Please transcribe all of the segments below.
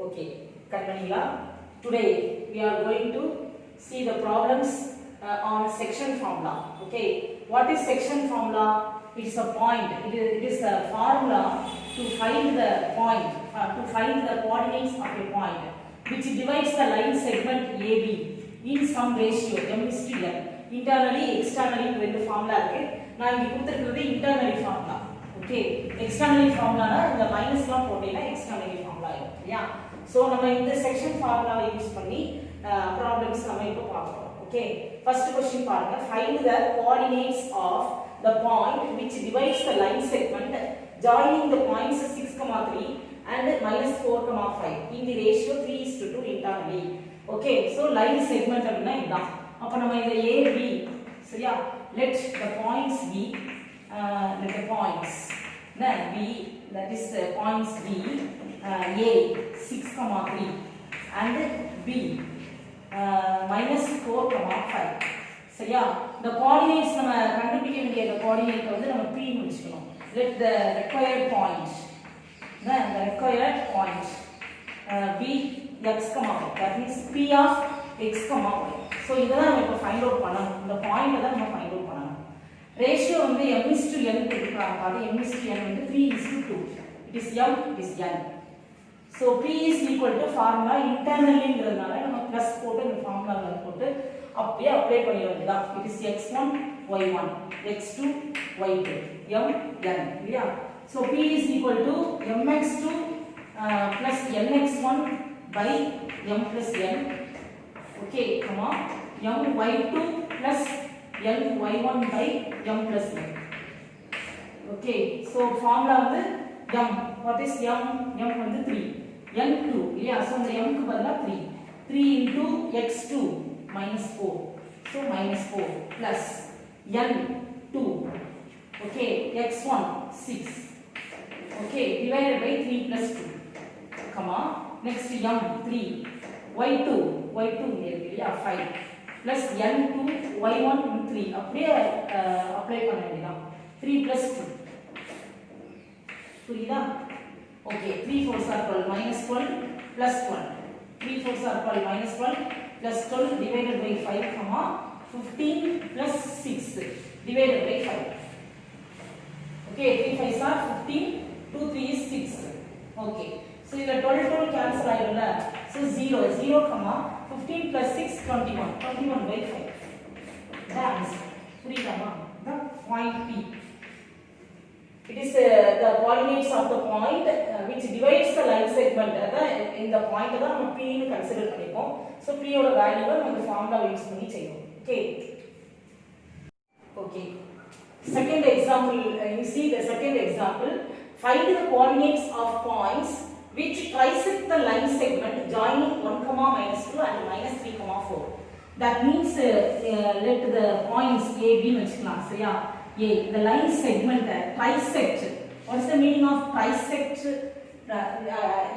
Okay, Kanmanila. Today we are going to see the problems on section formula. Okay, what is section formula? It is a point. It is a formula to find the point, to find the coordinates of a point, which divides the line segment AB in some ratio m is to n. Internally, externally ரெண்டு formula இருக்கு. நான் இங்க கொடுத்திருக்கிறது internally formula. Okay, externally formula னா இந்த மைனஸ்லாம் போட்டீங்கன்னா externally formula ஆயிடும். சரியா? So நம்ம இந்த section formula யூஸ் பண்ணி problems நம்ம இப்போ பார்ப்போம். Okay, first question பாருங்க. Find the coordinates of the point which divides the line segment joining the points 6,3 and -4,5 in the ratio 3:2 internally. Okay, so line segment அப்படினா இதுதான். அப்ப நம்ம இந்த AB சரியா? Let the points be let the points then B, that is points B A 6,3 and B -4,5 சரியா? the coordinates நம்ம கண்டுபிடிக்க வேண்டிய the coordinate வந்து நம்ம P னு வெச்சுக்கணும். let the required point then the required point B x, that means P of x, y. so இதெல்லாம் நம்ம இப்ப ஃபைண்ட் அவுட் பண்ணனும். இந்த பாயிண்ட தான் நம்ம ஃபைண்ட் அவுட் பண்ணனும். ரேஷியோ வந்து m is to n கொடுக்கறாங்க. பாரு m is to n வந்து 3:2. it is m, it is n. so P is equal to formula internallyங்கிறதுனால நம்ம பிளஸ் போட்டு இந்த ஃபார்முலால போட்டு அப்படியே அப்ளை பண்ணிட வேண்டியதா. it is x1 y1 x2 y2 m n இல்லையா? so P is equal to mx2 plus nx1 by m plus n. okay, comma my2 plus ny1 by m plus n. okay, so formula வந்து m, what is m? m வந்து 3 n2 இல்லையா? so இந்த m க்கு பதிலா 3 into x2 minus 4, so minus 4 plus n2, okay, x1 6, okay, divided by 3 plus 2, comma next m3 y2 இல்லையா 5 plus n2 y1 3 அப்படியே apply பண்ண வேண்டியதான். 3 plus 2 புரியுதா? okay, 3 4s are 12 minus 12 plus 12, 3 4s are 12 minus 12 plus 12 divided by 5, comma 15 plus 6 divided by 5. okay, 3 5s are 15, 2 3 is 6. okay, so இதுல 12 cancel ஆயிடும்ல. so 0 comma 15 plus 6 21 by 5. That's புரியுதாமா? the point P. it is the coordinates of the point which divides the line segment. அதான் இந்த point தான் நம்ம P னு consider பண்ணிப்போம். so P ஓட வேல்யூவை நம்ம ஃபார்முலா யூஸ் பண்ணி செய்வோம். okay, second example, you see the second example. Find the coordinates of points which trisect the line segment joining 1, -2 and -3, 4. that means let the points A, B னு வெச்சுக்கலாம். சரியா? A, the line segment trisect. what is the meaning of trisect?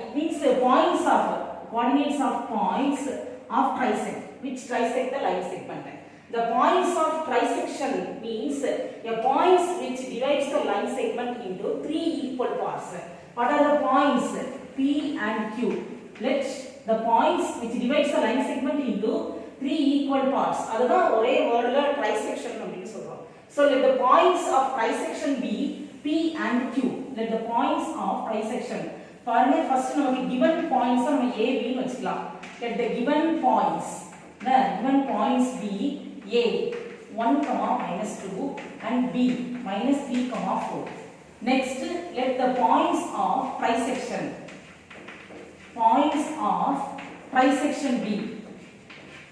it means points of coordinates of points of trisect which trisect the line segment. the points of trisection means a points which divides the line segment into 3 equal parts. what are the points? P and Q. let the points which divides the line segment into 3 equal parts. அதுதான் ஒரே வேர்ட்ல trisection அப்படினு சொல்றோம். so let the points of trisection be P and Q. let the points of trisection. பாருங்க first நமக்கு given points நம்ம A, B னு வெச்சுக்கலாம். let the given points be A 1, -2 and B -3, 4. next let the points of trisection B.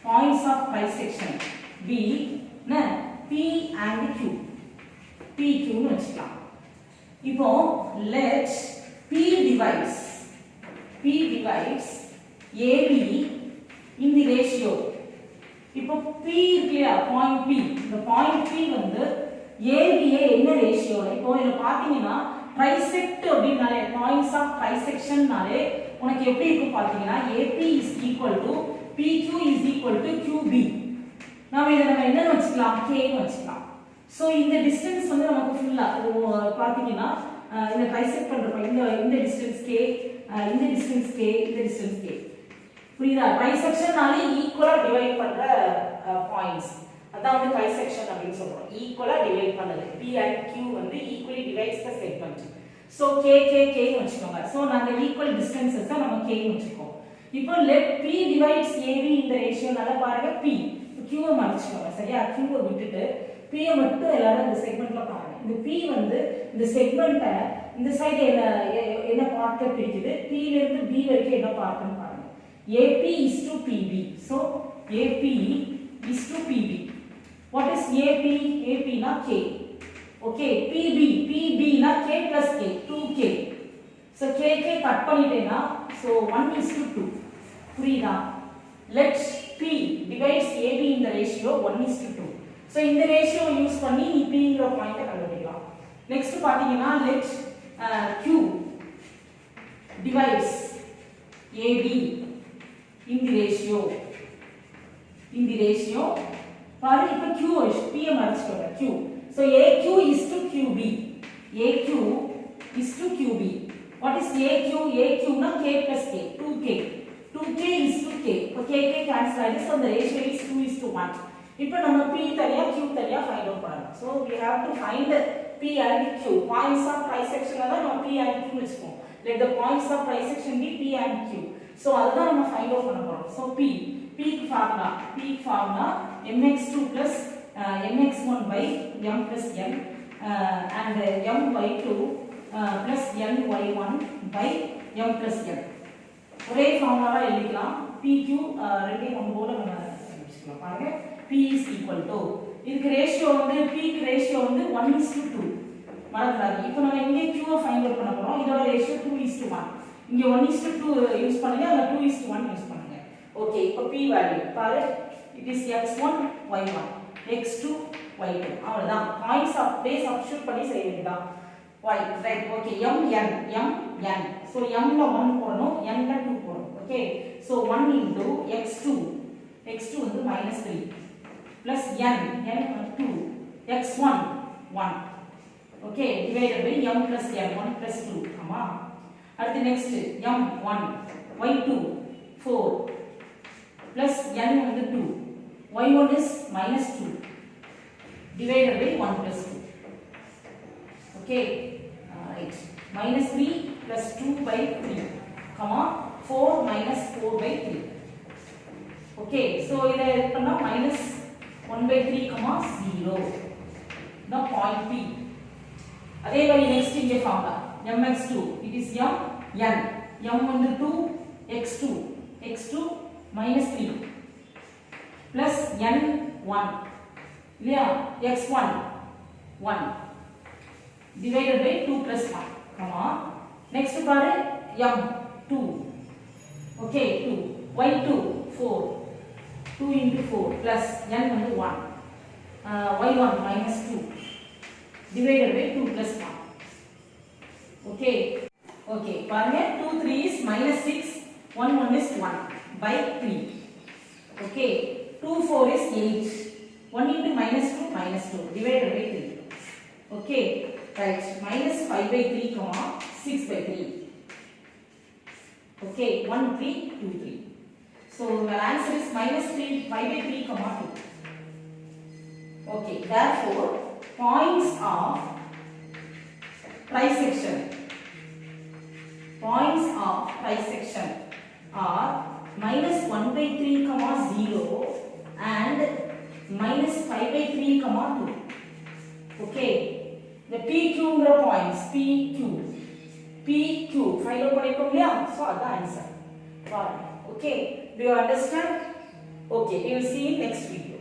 points of trisection B P and Q. P, Q னு வெச்சுக்கலாம். இப்போ let P divides AB in the ratio. இப்போ P இருக்குல்லையா, point P. இந்த point P வந்து AB என்ன ரேஷியோல? இப்போ இத பாத்தீங்கன்னா trisect அப்படினாலே points of trisection நாலே உனக்கு எப்படி இருக்கும் பாத்தீங்கன்னா AP is equal to PQ is equal to QB. நாம இத என்ன வெச்சுக்கலாம்? K னு வெச்சுக்கலாம். so இந்த டிஸ்டன்ஸ் வந்து நமக்கு ஃபுல்லா பாத்தீங்கன்னா இந்த ட்ரைசெக்ட் பண்றப்ப இந்த டிஸ்டன்ஸ் k, இந்த டிஸ்டன்ஸ் k, இந்த டிஸ்டன்ஸ் k. புரியுதா? ட்ரைசெக்ஷன்னாலே ஈக்குவலா டிவைட் பண்ற பாயிண்ட்ஸ். அதான் வந்து ட்ரைசெக்ஷன் அப்படினு சொல்றோம். ஈக்குவலா டிவைட் பண்ணது. p and q வந்து equally divides the segment. So k ன்னு வெச்சுக்கோங்க. So நாங்க ஈக்குவல் டிஸ்டன்சஸ் தான் நம்ம k ன்னு வெச்சுக்கோம். இப்போ let p divides ab இந்த ரேஷியோனால பாருங்க p q ஐ மடிச்சுக்கோங்க. சரியா? q ஐ விட்டுட்டு p ஐ மட்டும் எல்லாரும் இந்த செக்மென்ட்ல பாருங்க. இந்த p வந்து இந்த செக்மென்ட்ட இந்த சைடு என்ன பார்ட்டா பிரிக்குது? p ல இருந்து b வரைக்கும் என்ன பார்ட்னு பாருங்க. AP is to PB. So AP is to PB. What is AP? AP na K. Okay, PB na K plus K, 2K. So K cut பண்ணிட்டேனா, so 1 is to 2. புரியுதா? Let P divides AB in the ratio 1 is to 2. So இந்த ratio use பண்ணி நீ P ங்கற பாயிண்ட கண்டுபிடிக்கலாம். Next பாத்தீங்கன்னா let Q divides AB in the ratio பாரு இப்ப q p ஐ மடிச்சுக்கோங்க q. So aq is to qb. aq is to qb. What is aq? aq na k plus k, 2k. 2k is to k. இப்போ k cancel ஆயிடுச்சு. So the ratio is 2 is to 1. இப்போ நம்ம p தனியா q தனியா find out பண்ணனும். So we have to find p and q. Points of trisection தான் நம்ம p and q வெச்சுப்போம். Let the points of trisection be p and q. So அதுதான் நம்ம find out பண்ண போறோம். So p க்கு formula mx2 plus mx1 by m plus n and my2 plus ny1 by m plus n. ஒரே ஃபார்முலாவா எழுதிக்கலாம். pq ரெண்டையும் ஒன்று போல நம்ம எழுதிக்கலாம். பாருங்க p is equal to இதுக்கு ரேஷியோ வந்து p க்கு ரேஷியோ வந்து 1:2 மறந்துடாதீங்க. இப்போ நம்ம இங்க q ஐ ஃபைண்ட் அவுட் பண்ண போறோம். இதோட ரேஷியோ 2:1. இங்க 1:2 யூஸ் பண்ணுங்க, அங்க 2:1 யூஸ் பண்ணுங்க. ஓகே, இப்போ p வேல்யூ பாரு. it is x1 y1 x2 y2. அவ்வளவுதான். பாயிண்ட்ஸ் அப்படியே சப்ஸ்டிட்யூட் பண்ணி செய்ய வேண்டியதான். y right. Okay, m n. So m ல 1 போடணும், n ல 2 போடணும். ஓகே, சோ 1 into x2 வந்து -3 plus n 2 x1 1. Okay, divided by m plus n 1 plus 2. ஆமா. அடுத்து next m1 y2 4 plus n வந்து 2 y1 is -2 divided by 1 plus 2. Okay, right. -3 plus 2 by 3 comma 4 minus 4 by 3. Okay, so இத எடுத்து பண்ணா -1 by 3 comma 0. the point P. அதே மாதிரி next இங்க formula mx2 it is m வந்து 2 x2 -3 plus n1 இல்லையா x1 1 divided by 2 plus 1 comma next பாரு m2 okay 2 y2 4 2 into 4 plus n வந்து 1 y1 -2 divided by 2 plus 1. Okay, பாருங்க 2 3 is -6 1 is 1 by 3. Okay, 2 4 is 8 1 into -2 divided by 3. Okay, right. -5 by 3 comma 6 by 3. Okay, 1 3 2 3. So the answer is -5 by 3 comma 2. Okay, therefore points of trisection are -1 by 3 comma 0 and -5 by 3 comma 2. Okay, the PQ points PQ find out பண்ணிருக்கோம் இல்லையா? So that's the answer. Okay, do you understand? Okay, we will see in next video.